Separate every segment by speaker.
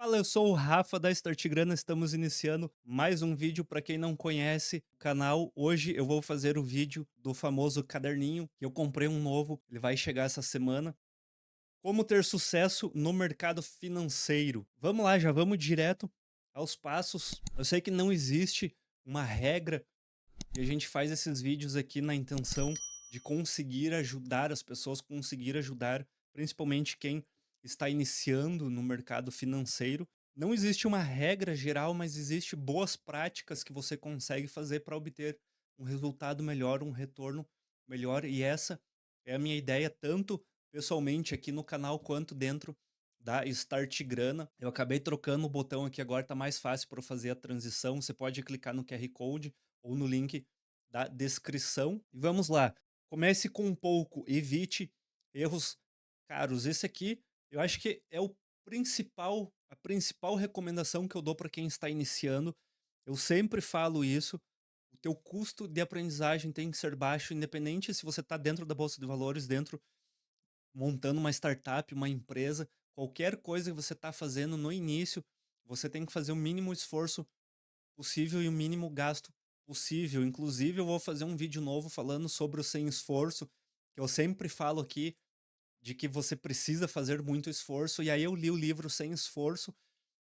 Speaker 1: Fala, eu sou o Rafa da Startgrana, estamos iniciando mais um vídeo. Para quem não conhece o canal, hoje eu vou fazer o vídeo do famoso caderninho, que eu comprei um novo, ele vai chegar essa semana. Como ter sucesso no mercado financeiro. Vamos lá, já vamos direto aos passos. Eu sei que não existe uma regra e a gente faz esses vídeos aqui na intenção de conseguir ajudar as pessoas, conseguir ajudar principalmente quem está iniciando no mercado financeiro. Não existe uma regra geral, mas existe boas práticas que você consegue fazer para obter um resultado melhor, um retorno melhor. E essa é a minha ideia, tanto pessoalmente aqui no canal quanto dentro da Start Grana. Eu acabei trocando o botão aqui agora, tá mais fácil para fazer a transição. Você pode clicar no QR Code ou no link da descrição. E vamos lá. Comece com um pouco, evite erros caros. Esse aqui, eu acho que é a principal recomendação que eu dou para quem está iniciando. Eu sempre falo isso. O teu custo de aprendizagem tem que ser baixo, independente se você está dentro da bolsa de valores, dentro montando uma startup, uma empresa, qualquer coisa que você está fazendo no início, você tem que fazer o mínimo esforço possível e o mínimo gasto possível. Inclusive, eu vou fazer um vídeo novo falando sobre o sem esforço, que eu sempre falo aqui de que você precisa fazer muito esforço. E aí eu li o livro Sem Esforço,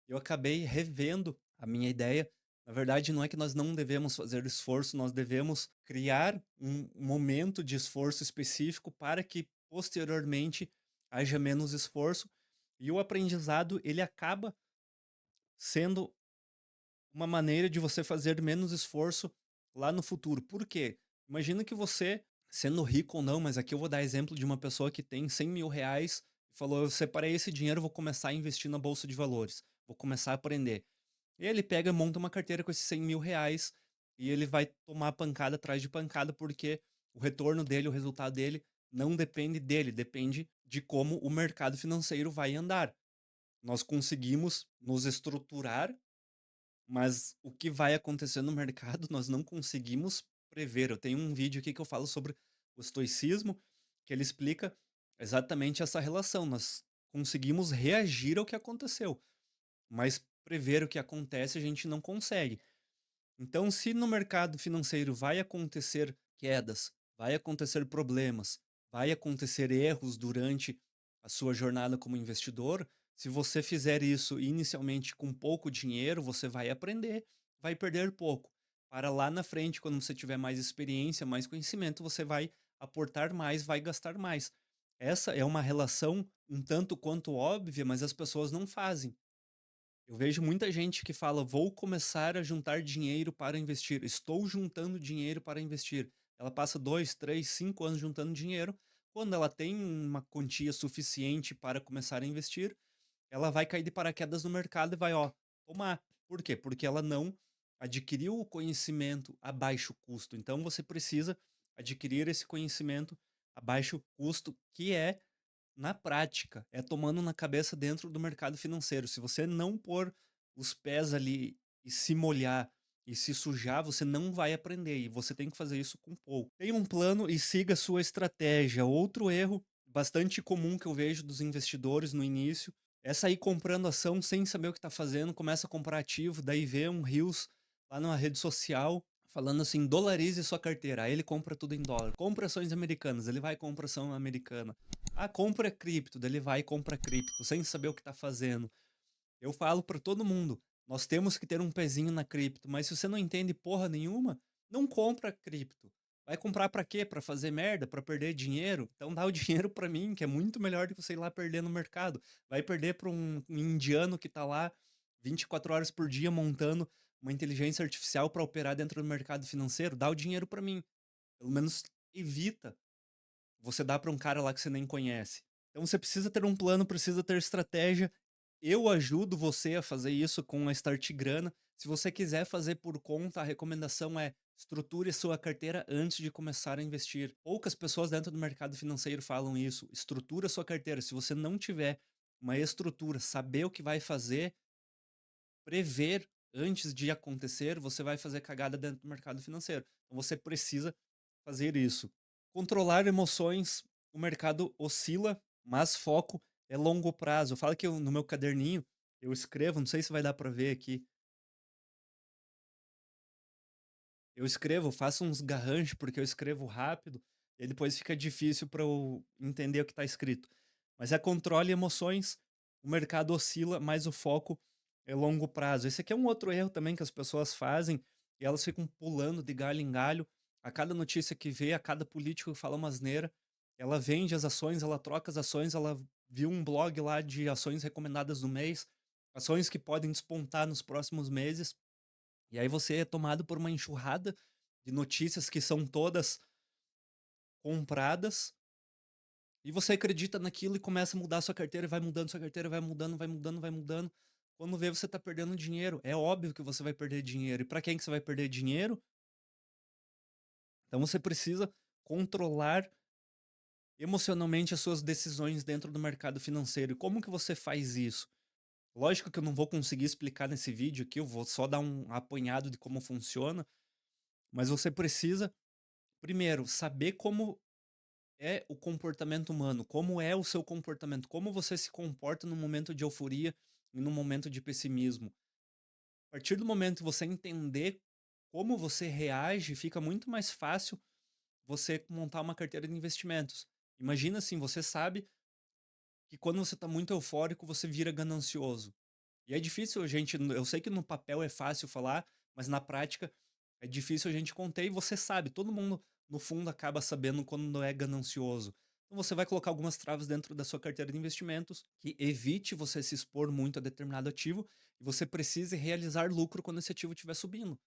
Speaker 1: e eu acabei revendo a minha ideia. Na verdade, não é que nós não devemos fazer esforço, nós devemos criar um momento de esforço específico para que posteriormente haja menos esforço. E o aprendizado, ele acaba sendo uma maneira de você fazer menos esforço lá no futuro. Por quê? Imagina que você, sendo rico ou não, mas aqui eu vou dar exemplo de uma pessoa que tem 100 mil reais e falou: eu separei esse dinheiro, vou começar a investir na bolsa de valores, vou começar a aprender. E ele pega e monta uma carteira com esses 100 mil reais e ele vai tomar pancada atrás de pancada porque o retorno dele, o resultado dele, não depende dele, depende de como o mercado financeiro vai andar. Nós conseguimos nos estruturar, mas o que vai acontecer no mercado nós não conseguimos prever. Eu tenho um vídeo aqui que eu falo sobre o estoicismo, que ele explica exatamente essa relação. Nós conseguimos reagir ao que aconteceu, mas prever o que acontece a gente não consegue. Então, se no mercado financeiro vai acontecer quedas, vai acontecer problemas, vai acontecer erros durante a sua jornada como investidor, se você fizer isso inicialmente com pouco dinheiro, você vai aprender, vai perder pouco. Para lá na frente, quando você tiver mais experiência, mais conhecimento, você vai aportar mais, vai gastar mais. Essa é uma relação um tanto quanto óbvia, mas as pessoas não fazem. Eu vejo muita gente que fala: vou começar a juntar dinheiro para investir, estou juntando dinheiro para investir. Ela passa 2, 3, 5 anos juntando dinheiro. Quando ela tem uma quantia suficiente para começar a investir, ela vai cair de paraquedas no mercado e vai, ó, tomar. Por quê? Porque ela não adquiriu o conhecimento a baixo custo. Então você precisa adquirir esse conhecimento a baixo custo, que é na prática, é tomando na cabeça dentro do mercado financeiro. Se você não pôr os pés ali e se molhar e se sujar, você não vai aprender e você tem que fazer isso com pouco. Tenha um plano e siga a sua estratégia. Outro erro bastante comum que eu vejo dos investidores no início é sair comprando ação sem saber o que está fazendo, começa a comprar ativo, daí vê um Reels lá numa rede social falando assim: dolarize sua carteira. Aí ele compra tudo em dólar. Compra ações americanas, ele vai e compra ação americana. Ah, compra cripto, daí ele vai e compra cripto, sem saber o que tá fazendo. Eu falo pra todo mundo, nós temos que ter um pezinho na cripto, mas se você não entende porra nenhuma, não compra cripto. Vai comprar pra quê? Pra fazer merda? Pra perder dinheiro? Então dá o dinheiro pra mim, que é muito melhor do que você ir lá perder no mercado. Vai perder pra um indiano que tá lá 24 horas por dia montando uma inteligência artificial pra operar dentro do mercado financeiro? Dá o dinheiro pra mim. Pelo menos evita você dá para um cara lá que você nem conhece. Então você precisa ter um plano, precisa ter estratégia. Eu ajudo você a fazer isso com a Start Grana. Se você quiser fazer por conta, a recomendação é: estruture sua carteira antes de começar a investir. Poucas pessoas dentro do mercado financeiro falam isso. Estrutura sua carteira. Se você não tiver uma estrutura, saber o que vai fazer, prever antes de acontecer, você vai fazer cagada dentro do mercado financeiro. Então você precisa fazer isso. Controlar emoções, o mercado oscila, mas foco é longo prazo. Eu falo que no meu caderninho Eu escrevo, não sei se vai dar pra ver aqui. Eu escrevo, faço uns garranchos, porque eu escrevo rápido, e depois fica difícil para eu entender o que está escrito. Mas é controle emoções, o mercado oscila, mas o foco é longo prazo. Esse aqui é um outro erro também que as pessoas fazem, e elas ficam pulando de galho em galho. A cada notícia que vê, a cada político que fala uma asneira, ela vende as ações, ela troca as ações, ela viu um blog lá de ações recomendadas do mês, ações que podem despontar nos próximos meses. E aí você é tomado por uma enxurrada de notícias que são todas compradas, e você acredita naquilo e começa a mudar a sua carteira, e vai mudando sua carteira, vai mudando, vai mudando, vai mudando. Quando vê, você tá perdendo dinheiro. É óbvio que você vai perder dinheiro. E para quem que você vai perder dinheiro? Então você precisa controlar emocionalmente as suas decisões dentro do mercado financeiro. E como que você faz isso? Lógico que eu não vou conseguir explicar nesse vídeo aqui, eu vou só dar um apanhado de como funciona, mas você precisa primeiro, saber como é o comportamento humano, como é o seu comportamento, como você se comporta no momento de euforia e no momento de pessimismo. A partir do momento que você entender como você reage, fica muito mais fácil você montar uma carteira de investimentos. Imagina assim, você sabe que quando você está muito eufórico, você vira ganancioso. E é difícil a gente, eu sei que no papel é fácil falar, mas na prática é difícil a gente conter e você sabe, todo mundo no fundo acaba sabendo quando é ganancioso. Então você vai colocar algumas travas dentro da sua carteira de investimentos que evite você se expor muito a determinado ativo e você precise realizar lucro quando esse ativo estiver subindo.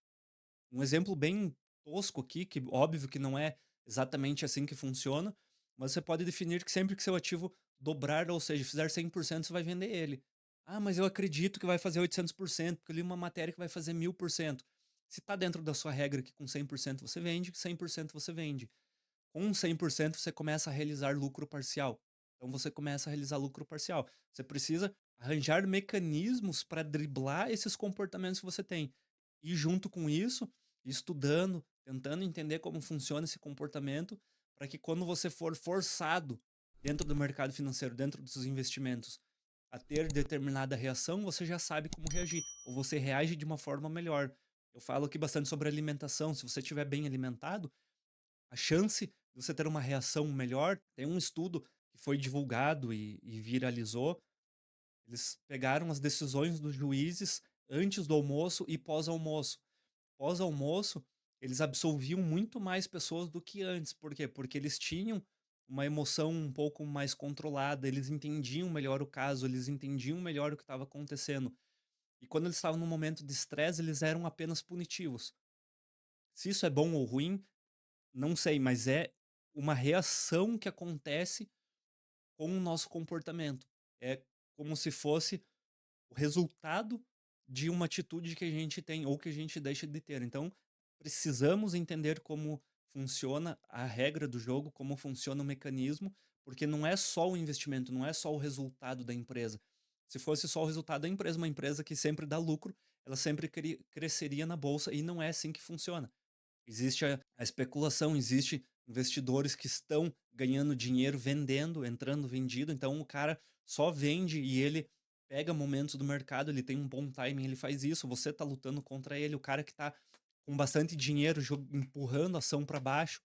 Speaker 1: Um exemplo bem tosco aqui, que óbvio que não é exatamente assim que funciona, mas você pode definir que sempre que seu ativo dobrar, ou seja, fizer 100%, você vai vender ele. Ah, mas eu acredito que vai fazer 800%, porque eu li uma matéria que vai fazer 1000%. Se está dentro da sua regra que com 100% você vende, 100% você vende. Com 100% você começa a realizar lucro parcial. Então você começa a realizar lucro parcial. Você precisa arranjar mecanismos para driblar esses comportamentos que você tem. E junto com isso, estudando, tentando entender como funciona esse comportamento, para que quando você for forçado dentro do mercado financeiro, dentro dos investimentos, a ter determinada reação, você já sabe como reagir, ou você reage de uma forma melhor. Eu falo aqui bastante sobre alimentação. Se você estiver bem alimentado, a chance de você ter uma reação melhor, tem um estudo que foi divulgado e viralizou. Eles pegaram as decisões dos juízes antes do almoço e pós-almoço. Pós-almoço, eles absolviam muito mais pessoas do que antes. Por quê? Porque eles tinham uma emoção um pouco mais controlada, eles entendiam melhor o caso, eles entendiam melhor o que estava acontecendo. E quando eles estavam num momento de estresse, eles eram apenas punitivos. Se isso é bom ou ruim, não sei, mas é uma reação que acontece com o nosso comportamento. É como se fosse o resultado de uma atitude que a gente tem ou que a gente deixa de ter. Então, precisamos entender como funciona a regra do jogo, como funciona o mecanismo, porque não é só o investimento, não é só o resultado da empresa. Se fosse só o resultado da empresa, uma empresa que sempre dá lucro, ela sempre cresceria na bolsa e não é assim que funciona. Existe a especulação, existe investidores que estão ganhando dinheiro vendendo, entrando vendido, então o cara só vende e ele pega momentos do mercado, ele tem um bom timing, ele faz isso, você tá lutando contra ele, o cara que tá com bastante dinheiro empurrando a ação para baixo,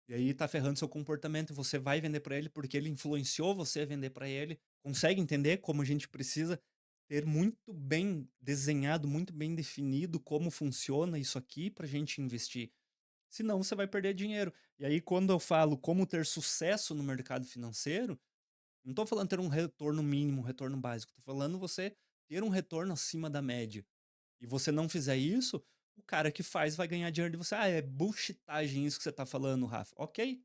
Speaker 1: e aí tá ferrando seu comportamento, e você vai vender para ele porque ele influenciou você a vender para ele. Consegue entender como a gente precisa ter muito bem desenhado, muito bem definido como funciona isso aqui pra gente investir? Senão você vai perder dinheiro. E aí, quando eu falo como ter sucesso no mercado financeiro, não estou falando ter um retorno mínimo, um retorno básico. Estou falando você ter um retorno acima da média. E você não fizer isso, o cara que faz vai ganhar dinheiro de você. Ah, é bullshitagem isso que você está falando, Rafa. Ok,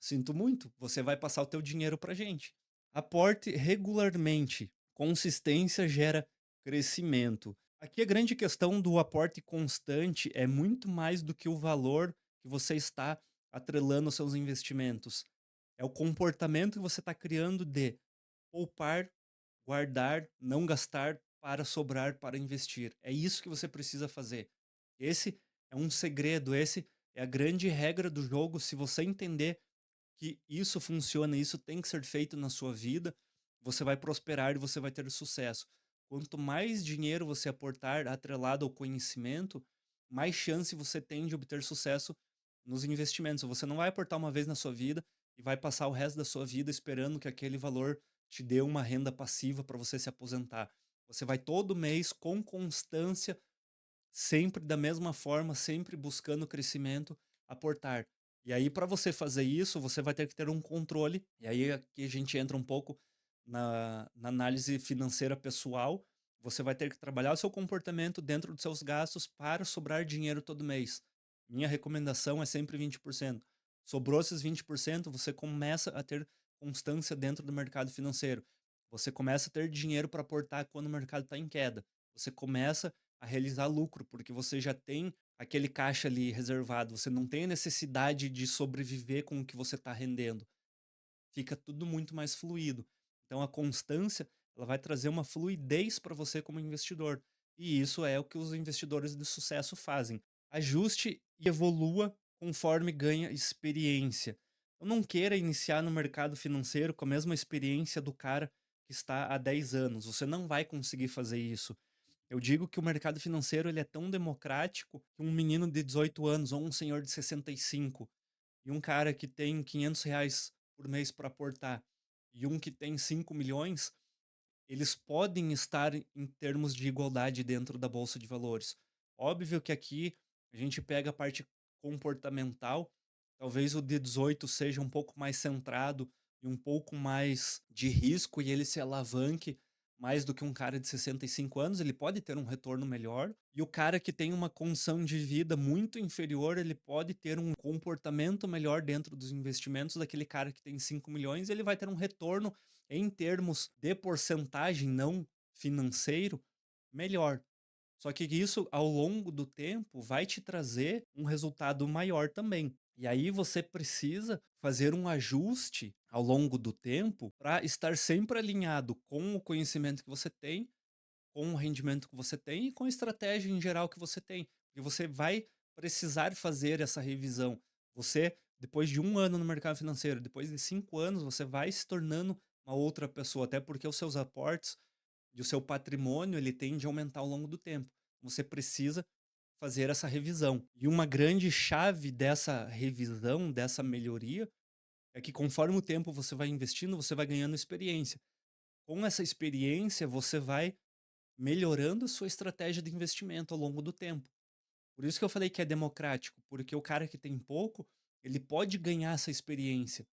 Speaker 1: sinto muito. Você vai passar o teu dinheiro pra gente. Aporte regularmente. Consistência gera crescimento. Aqui a grande questão do aporte constante é muito mais do que o valor que você está atrelando aos seus investimentos. É o comportamento que você está criando de poupar, guardar, não gastar para sobrar para investir. É isso que você precisa fazer. Esse é um segredo, esse é a grande regra do jogo. Se você entender que isso funciona, isso tem que ser feito na sua vida, você vai prosperar e você vai ter sucesso. Quanto mais dinheiro você aportar atrelado ao conhecimento, mais chance você tem de obter sucesso nos investimentos. Você não vai aportar uma vez na sua vida e vai passar o resto da sua vida esperando que aquele valor te dê uma renda passiva para você se aposentar. Você vai todo mês, com constância, sempre da mesma forma, sempre buscando crescimento, aportar. E aí, para você fazer isso, você vai ter que ter um controle. E aí, aqui a gente entra um pouco na análise financeira pessoal. Você vai ter que trabalhar o seu comportamento dentro dos seus gastos para sobrar dinheiro todo mês. Minha recomendação é sempre 20%. Sobrou esses 20%, você começa a ter constância dentro do mercado financeiro. Você começa a ter dinheiro para aportar quando o mercado está em queda. Você começa a realizar lucro, porque você já tem aquele caixa ali reservado, você não tem a necessidade de sobreviver com o que você está rendendo. Fica tudo muito mais fluido. Então a constância, ela vai trazer uma fluidez para você como investidor. E isso é o que os investidores de sucesso fazem. Ajuste e evolua conforme ganha experiência. Eu não queira iniciar no mercado financeiro com a mesma experiência do cara que está há 10 anos. Você não vai conseguir fazer isso. Eu digo que o mercado financeiro ele é tão democrático que um menino de 18 anos ou um senhor de 65 e um cara que tem R$ 500 por mês para aportar e um que tem 5 milhões, eles podem estar em termos de igualdade dentro da bolsa de valores. Óbvio que aqui a gente pega a parte comportamental, talvez o de 18 seja um pouco mais centrado e um pouco mais de risco e ele se alavanque mais do que um cara de 65 anos, ele pode ter um retorno melhor. E o cara que tem uma condição de vida muito inferior, ele pode ter um comportamento melhor dentro dos investimentos daquele cara que tem 5 milhões, ele vai ter um retorno em termos de porcentagem, não financeiro, melhor. Só que isso, ao longo do tempo, vai te trazer um resultado maior também. E aí você precisa fazer um ajuste ao longo do tempo para estar sempre alinhado com o conhecimento que você tem, com o rendimento que você tem e com a estratégia em geral que você tem. Porque você vai precisar fazer essa revisão. Você, depois de 1 ano no mercado financeiro, depois de 5 anos, você vai se tornando uma outra pessoa, até porque os seus aportes e o seu patrimônio ele tende a aumentar ao longo do tempo. Você precisa fazer essa revisão. E uma grande chave dessa revisão, dessa melhoria, é que conforme o tempo você vai investindo, você vai ganhando experiência. Com essa experiência, você vai melhorando a sua estratégia de investimento ao longo do tempo. Por isso que eu falei que é democrático, porque o cara que tem pouco, ele pode ganhar essa experiência,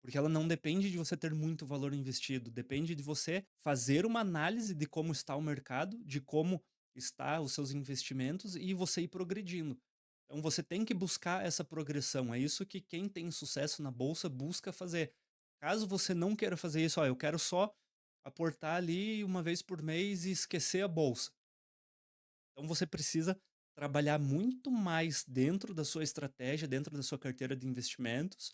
Speaker 1: porque ela não depende de você ter muito valor investido, depende de você fazer uma análise de como está o mercado, de como está os seus investimentos e você ir progredindo. Então você tem que buscar essa progressão. É isso que quem tem sucesso na bolsa busca fazer. Caso você não queira fazer isso, ó, eu quero só aportar ali uma vez por mês e esquecer a bolsa. Então você precisa trabalhar muito mais dentro da sua estratégia, dentro da sua carteira de investimentos,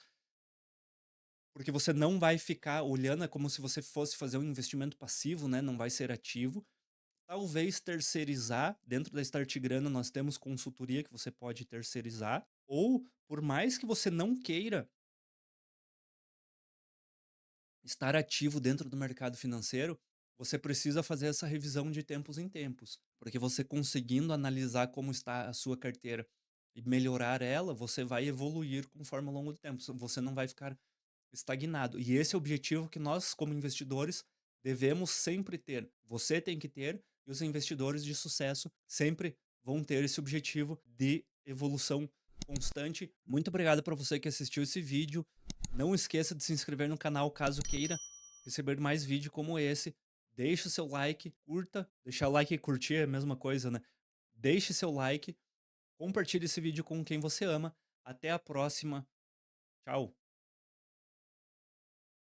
Speaker 1: porque você não vai ficar olhando, é como se você fosse fazer um investimento passivo, né, não vai ser ativo. Talvez terceirizar, dentro da Start Grana nós temos consultoria que você pode terceirizar, ou por mais que você não queira estar ativo dentro do mercado financeiro, você precisa fazer essa revisão de tempos em tempos, porque você conseguindo analisar como está a sua carteira e melhorar ela, você vai evoluir conforme ao longo do tempo, você não vai ficar estagnado. E esse é o objetivo que nós, como investidores, devemos sempre ter. Você tem que ter, e os investidores de sucesso sempre vão ter esse objetivo de evolução constante. Muito obrigado para você que assistiu esse vídeo. Não esqueça de se inscrever no canal caso queira receber mais vídeo como esse. Deixe o seu like, curta. Deixar o like e curtir é a mesma coisa, né? Deixe seu like, compartilhe esse vídeo com quem você ama. Até a próxima. Tchau.